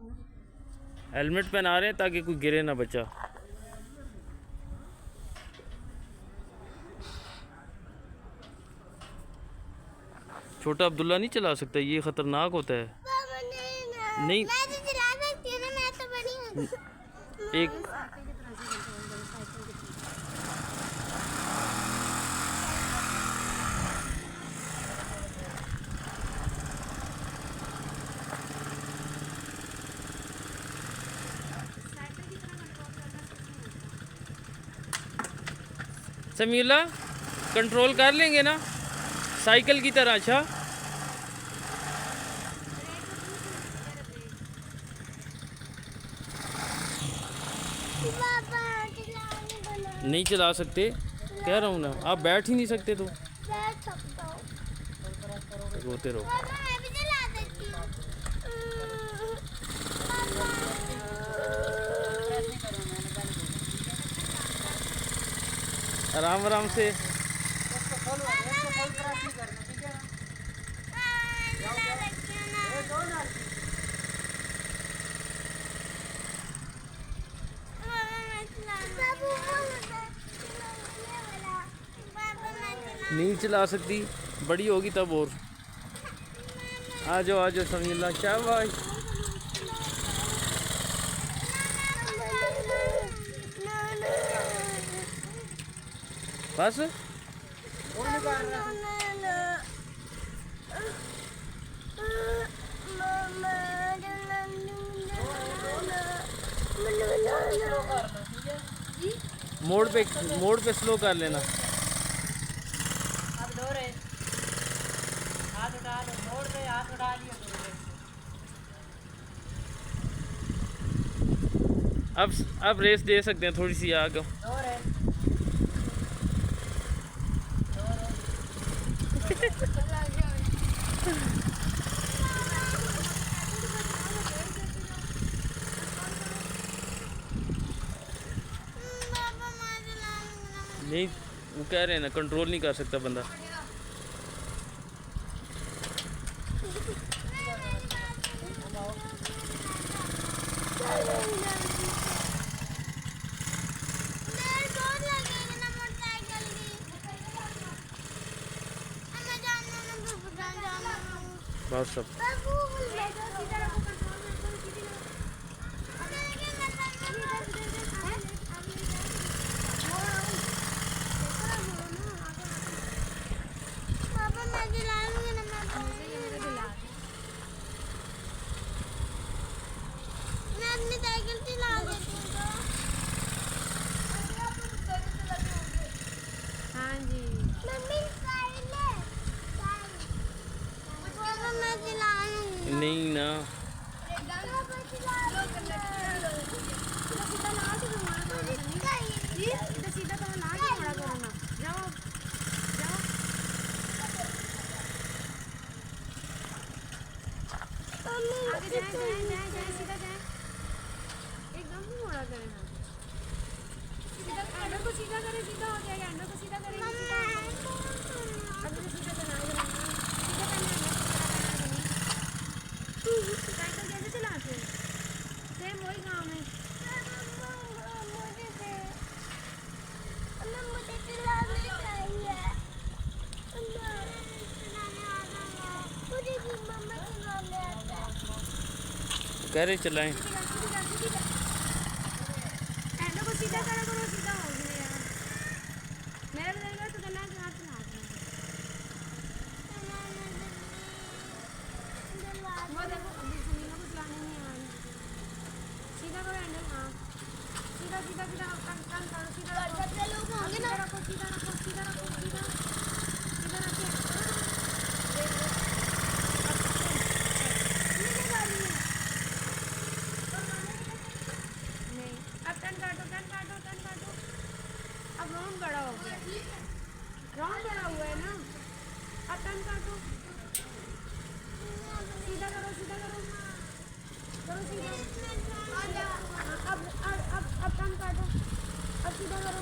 Helmet पहना रहे हैं ताकि कोई गिरे ना बच्चा। छोटा अब्दुल्ला नहीं चला सकता, ये खतरनाक होता है। नहीं मैं तो चला सकती हूँ ना, मैं तो बड़ी हूँ। एक समीला कंट्रोल कर लेंगे ना साइकिल की तरह। अच्छा पापा चलाने बोलो। नहीं चला सकते, कह रहा हूँ ना, आप बैठ ही नहीं सकते तो बैठ सकता हूँ। रोते रहो। पापा मैं भी चला सकती हूँ। आराम आराम से। नहीं चला सकती, बड़ी होगी तब। और आ जाओ समीला, शाबाश। बस मोड़ पे स्लो कर लेना। अब दो रे, हाथ उठा लो, मोड़ पे हाथ उठा लियो। अब रेस दे सकते हैं थोड़ी सी आगे। दो रे, नहीं, वो कह रहे हैं ना कंट्रोल नहीं कर सकता बंदा। बस सब नहीं ना। एकदम मोड़ा करे ना, सीधा हैंडल को सीधा करे, सीधा हो गया। हैंडल को सीधा करे, सीधा हो गया। अब मुझे सीधा करना है, सीधा करना है। साइकिल कैसे चलाते हैं? सेम वही काम है। कह रहे चलाएं। हैंडल को सीधा करा करो, सीधा हो गया यार। मेरा बदलेगा तो करना है, हाथ चलाते हैं। वो देखो अभी समीना को चलाने नहीं आ रही। सीधा करो हैंडल, हाँ सीधा सीधा सीधा टर्न करो, सीधा रखो, सीधा रखो, सीधा रखो, सीधा रखो, सीधा सीधा रखो। नहीं, अब टर्न काटो, टर्न काटो, टर्न काटो। अब राउंड बड़ा हो गया, राउंड बड़ा हुआ है ना। अब टर्न काटो, सीधा करो, सीधा करो, करो सीधा। अब टर्न काटो, अब सीधा करो,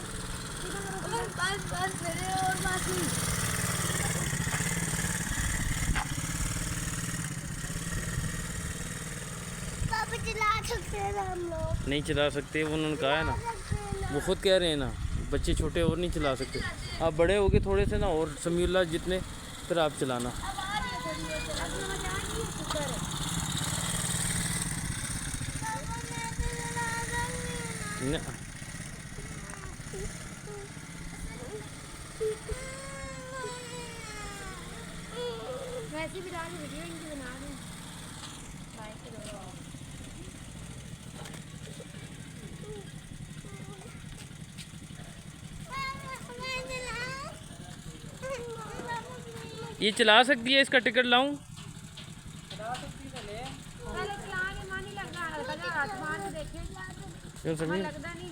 सीधा करो। बस मेरे और बाकी पापा सकते हैं हम लोग। नहीं चला सकते, वो उन्होंने कहा है ना, वो खुद कह रहे हैं ना, बच्चे छोटे और नहीं चला सकते। आप बड़े हो गए थोड़े से ना, और समीउल्लाह जितने, फिर आप चलाना। न- वैसे भी डाल वीडियो इनकी बना दूँ। ये चला सकती है, इसका टिकट लाऊं? पहले चलाने मन नहीं लग रहा, हल्का जा हाथ मार के देखे क्यों मन समीर? लगता नहीं।